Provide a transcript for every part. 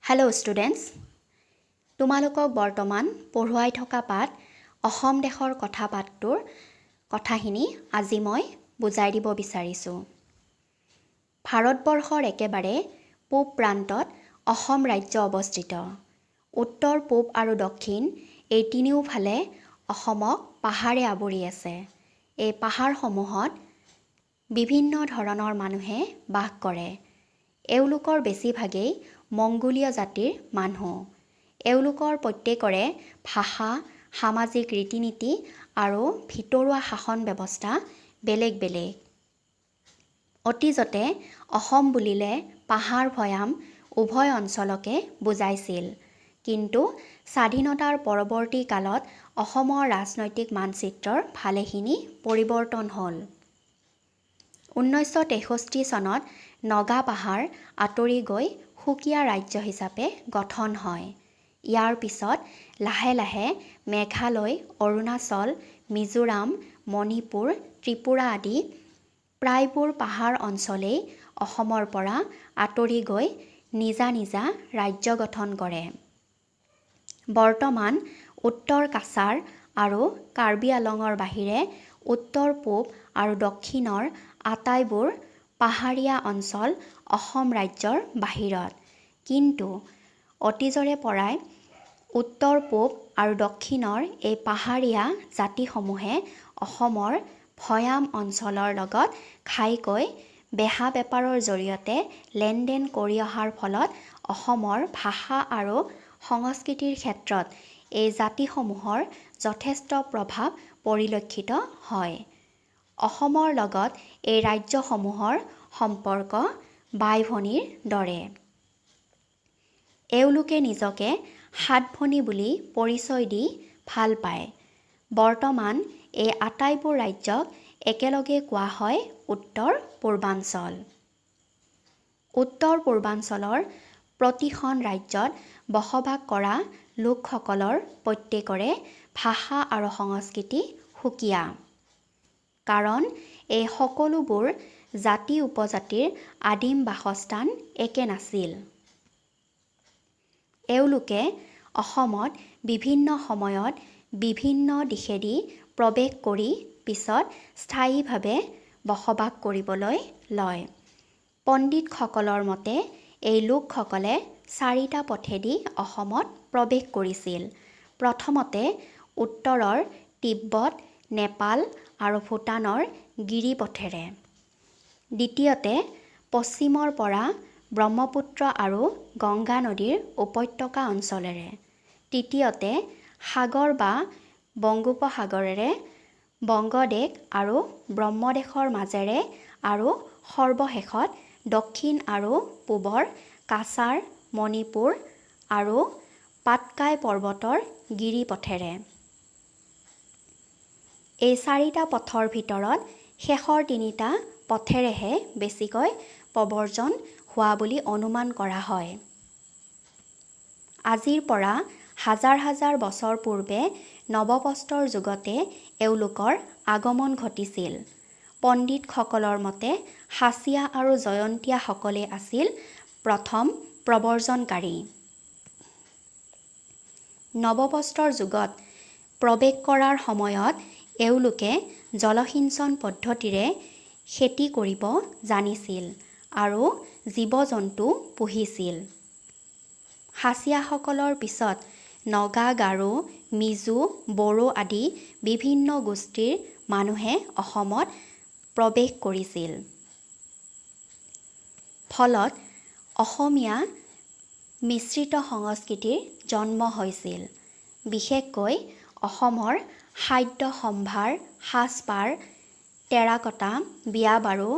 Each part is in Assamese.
হেল্ল' ষ্টুডেণ্টছ, তোমালোকক বৰ্তমান পঢ়ুৱাই থকা পাঠ অসম দেশৰ কথা পাঠটোৰ কথাখিনি আজি মই বুজাই দিব বিচাৰিছোঁ। ভাৰতবৰ্ষৰ একেবাৰে পূব প্ৰান্তত অসম ৰাজ্য অৱস্থিত। উত্তৰ পূব আৰু দক্ষিণ এই তিনিওফালে অসমক পাহাৰে আৱৰি আছে। এই পাহাৰসমূহত বিভিন্ন ধৰণৰ মানুহে বাস কৰে। এওঁলোকৰ বেছিভাগেই মংগোলীয় জাতিৰ মানুহ। এওঁলোকৰ প্ৰত্যেকৰে ভাষা, সামাজিক ৰীতি নীতি আৰু ভিতৰুৱা শাসন ব্যৱস্থা বেলেগ বেলেগ। অতীজতে অসম বুলিলে পাহাৰ ভৈয়াম উভয় অঞ্চলকে বুজাইছিল। কিন্তু স্বাধীনতাৰ পৰৱৰ্তী কালত অসমৰ ৰাজনৈতিক মানচিত্ৰৰ ভালেখিনি পৰিৱৰ্তন হ'ল। 1963 চনত নগা পাহাৰ আঁতৰি গৈ সুকীয়া ৰাজ্য হিচাপে গঠন হয়। ইয়াৰ পিছত লাহে লাহে মেঘালয়, অৰুণাচল, মিজোৰাম, মণিপুৰ, ত্ৰিপুৰা আদি প্ৰায়বোৰ পাহাৰ অঞ্চলেই অসমৰ পৰা আঁতৰি গৈ নিজা নিজা ৰাজ্য গঠন কৰে। বৰ্তমান উত্তৰ কাছাৰ আৰু কাৰ্বি আলঙৰ বাহিৰে উত্তৰ পূব আৰু দক্ষিণৰ আটাইবোৰ পাহাৰীয়া অঞ্চল অসম ৰাজ্যৰ বাহিৰত। কিন্তু অতীজৰে পৰাই উত্তৰ পূব আৰু দক্ষিণৰ এই পাহাৰীয়া জাতিসমূহে অসমৰ ভৈয়াম অঞ্চলৰ লগত ঘাইকৈ বেহা বেপাৰৰ জৰিয়তে লেনদেন কৰি অহাৰ ফলত অসমৰ ভাষা আৰু সংস্কৃতিৰ ক্ষেত্ৰত এই জাতিসমূহৰ যথেষ্ট প্ৰভাৱ পৰিলক্ষিত হয়। অসমৰ লগত এই ৰাজ্যসমূহৰ সম্পৰ্ক বাই ভনীৰ দৰে। এওঁলোকে নিজকে সাত ভনী বুলি পৰিচয় দি ভাল পায়। বৰ্তমান এই আটাইবোৰ ৰাজ্যক একেলগে কোৱা হয় উত্তৰ পূৰ্বাঞ্চল। উত্তৰ পূৰ্বাঞ্চলৰ প্ৰতিখন ৰাজ্যত বসবাস কৰা লোকসকলৰ প্ৰত্যেকৰে ভাষা আৰু সংস্কৃতি সুকীয়া। কাৰণ এই সকলোবোৰ জাতি উপজাতিৰ আদিম বাসস্থান একে নাছিল। এওঁলোকে অসমত বিভিন্ন সময়ত বিভিন্ন দিশেদি প্ৰৱেশ কৰি পিছত স্থায়ীভাৱে বসবাস কৰিবলৈ লয়। পণ্ডিতসকলৰ মতে এই লোকসকলে 4টা পথেদি অসমত প্ৰৱেশ কৰিছিল। প্ৰথমতে উত্তৰৰ তিব্বত, নেপাল আৰু ভূটানৰ গিৰিপথেৰে। দ্বিতীয়তে পশ্চিমৰ পৰা ব্ৰহ্মপুত্ৰ আৰু গংগা নদীৰ উপত্যকা অঞ্চলেৰে। তৃতীয়তে সাগৰ বা বংগোপসাগৰেৰে বংগদেশ আৰু ব্ৰহ্মদেশৰ মাজেৰে আৰু সৰ্বশেষত দক্ষিণ আৰু পূবৰ কাছাৰ, মণিপুৰ আৰু পাটকাই পৰ্বতৰ গিৰিপথেৰে। এই 4টা পথৰ ভিতৰত শেষৰ 3টা পথেৰেহে বেছিকৈ প্ৰব্ৰজন হোৱা বুলি অনুমান কৰা হয়। আজিৰ পৰা হাজাৰ হাজাৰ বছৰ পূৰ্বে নৱপ্ৰস্তৰ যুগতে এওঁলোকৰ আগমন ঘটিছিল। পণ্ডিতসকলৰ মতে খাচীয়া আৰু জয়ন্তীয়াসকলে আছিল প্ৰথম প্ৰব্ৰজনকাৰী। নৱপ্ৰস্তৰ যুগত প্ৰৱেশ কৰাৰ সময়ত এওঁলোকে জলসিঞ্চন পদ্ধতিৰে খেতি কৰিব জানিছিল আৰু জীৱ-জন্তু পুহিছিল। খাচীয়াসকলৰ পিছত নগা, গাৰো, মিজো, বড়ো আদি বিভিন্ন গোষ্ঠীৰ মানুহে অসমত প্ৰৱেশ কৰিছিল। ফলত অসমীয়া মিশ্ৰিত সংস্কৃতিৰ জন্ম হৈছিল। বিশেষকৈ অসমৰ খাদ্য সম্ভাৰ, সাজপাৰ, টেৰাকটা, বিয়া-বাৰু,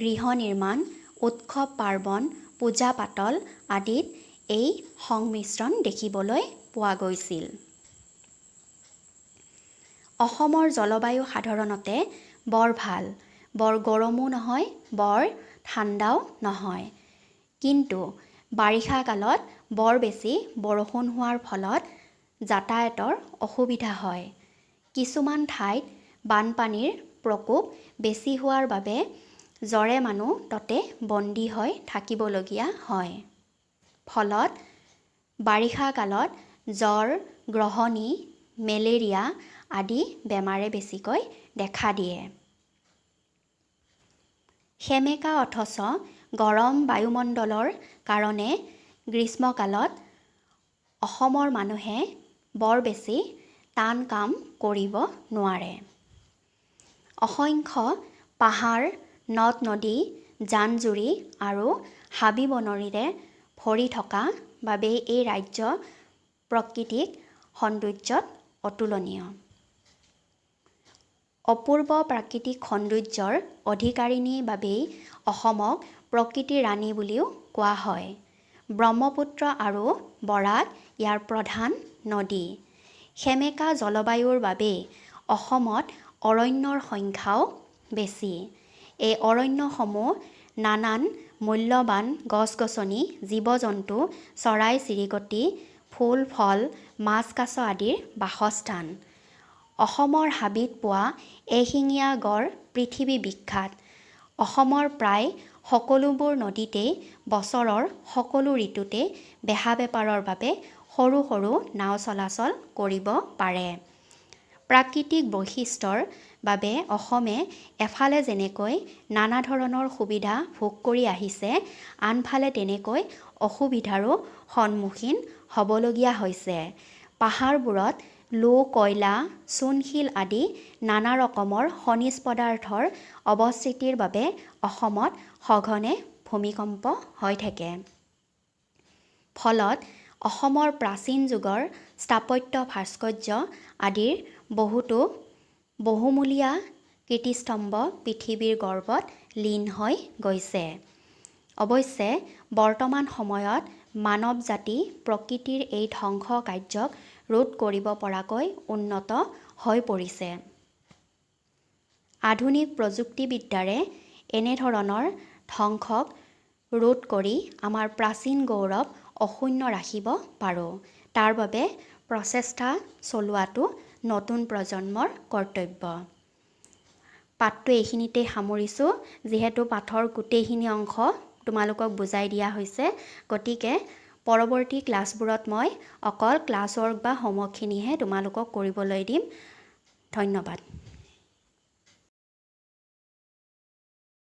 গৃহ নিৰ্মাণ, উৎসৱ পাৰ্বণ, পূজা পাতল আদিত এই সংমিশ্ৰণ দেখিবলৈ পোৱা গৈছিল। অসমৰ জলবায়ু সাধাৰণতে বৰ ভাল। বৰ গৰমো নহয়, বৰ ঠাণ্ডাও নহয়। কিন্তু বাৰিষা কালত বৰ বেছি বৰষুণ হোৱাৰ ফলত যাতায়াতৰ অসুবিধা হয়। কিছুমান ঠাইত বানপানীৰ প্ৰকোপ বেছি হোৱাৰ বাবে জৰে মানুহ ততে বন্দী হৈ থাকিবলগীয়া হয়। ফলত বাৰিষা কালত জ্বৰ, গ্ৰহণী, মেলেৰিয়া আদি বেমাৰে বেছিকৈ দেখা দিয়ে। সেমেকা অথচ গৰম বায়ুমণ্ডলৰ কাৰণে গ্ৰীষ্মকালত অসমৰ মানুহে বৰ বেছি টান কাম কৰিব নোৱাৰে। অসংখ্য পাহাৰ, নদ-নদী, জান-জুৰি আৰু হাবি-বননিৰে ভৰি থকা বাবেই এই ৰাজ্য প্ৰাকৃতিক সৌন্দৰ্যত অতুলনীয়। অপূৰ্ব প্ৰাকৃতিক সৌন্দৰ্যৰ অধিকাৰিণী বাবেই অসমক প্ৰকৃতিৰ ৰাণী বুলিও কোৱা হয়। ব্ৰহ্মপুত্ৰ আৰু বৰাক ইয়াৰ প্ৰধান নদী। সেমেকা জলবায়ুৰ বাবেই অসমত অৰণ্যৰ সংখ্যাও বেছি। এই অৰণ্যসমূহ নানান মূল্যৱান গছ-গছনি, জীৱ-জন্তু, চৰাই-চিৰিকটি, ফুল-ফল, মাছ-কাছ আদিৰ বাসস্থান। অসমৰ হাবিত পোৱা এশিঙীয়া গড় পৃথিৱী বিখ্যাত। অসমৰ প্ৰায় সকলোবোৰ নদীতেই বছৰৰ সকলো ঋতুতে বেহা-বেপাৰৰ বাবে সৰু সৰু নাও চলাচল কৰিব পাৰে। প্ৰাকৃতিক বৈশিষ্ট্যৰ বাবে অসমে এফালে যেনেকৈ নানা ধৰণৰ সুবিধা ভোগ কৰি আহিছে, আনফালে তেনেকৈ অসুবিধাৰো সন্মুখীন হ'বলগীয়া হৈছে। পাহাৰবোৰত লো, কয়লা, চূণশিল আদি নানা ৰকমৰ খনিজ পদাৰ্থৰ অৱস্থিতিৰ বাবে অসমত সঘনে ভূমিকম্প হৈ থাকে। ফলত অসমৰ প্ৰাচীন যুগৰ স্থাপত্য ভাস্কৰ্য আদিৰ বহুতো বহুমূলীয়া কীৰ্তিস্তম্ভ পৃথিৱীৰ গৰ্ভত লীন হৈ গৈছে। অৱশ্যে বৰ্তমান সময়ত মানৱ জাতি প্ৰকৃতিৰ এই ধ্বংস কাৰ্যক ৰোধ কৰিব পৰাকৈ উন্নত হৈ পৰিছে। আধুনিক প্ৰযুক্তিবিদ্যাৰে এনেধৰণৰ ধ্বংসক ৰোধ কৰি আমাৰ প্ৰাচীন গৌৰৱ অক্ষুণ্ণ ৰাখিব পাৰোঁ। তাৰ বাবে প্ৰচেষ্টা চলোৱাটো নতুন প্ৰজন্মৰ কৰ্তব্য। পাঠটো এইখিনিতে সামৰিছোঁ। যিহেতু পাঠৰ গোটেইখিনি অংশ তোমালোকক বুজাই দিয়া হৈছে, গতিকে পৰৱৰ্তী ক্লাছবোৰত মই অকল ক্লাছ ৱৰ্ক বা হোমৱৰ্কখিনিহে তোমালোকক কৰিবলৈ দিম। ধন্যবাদ।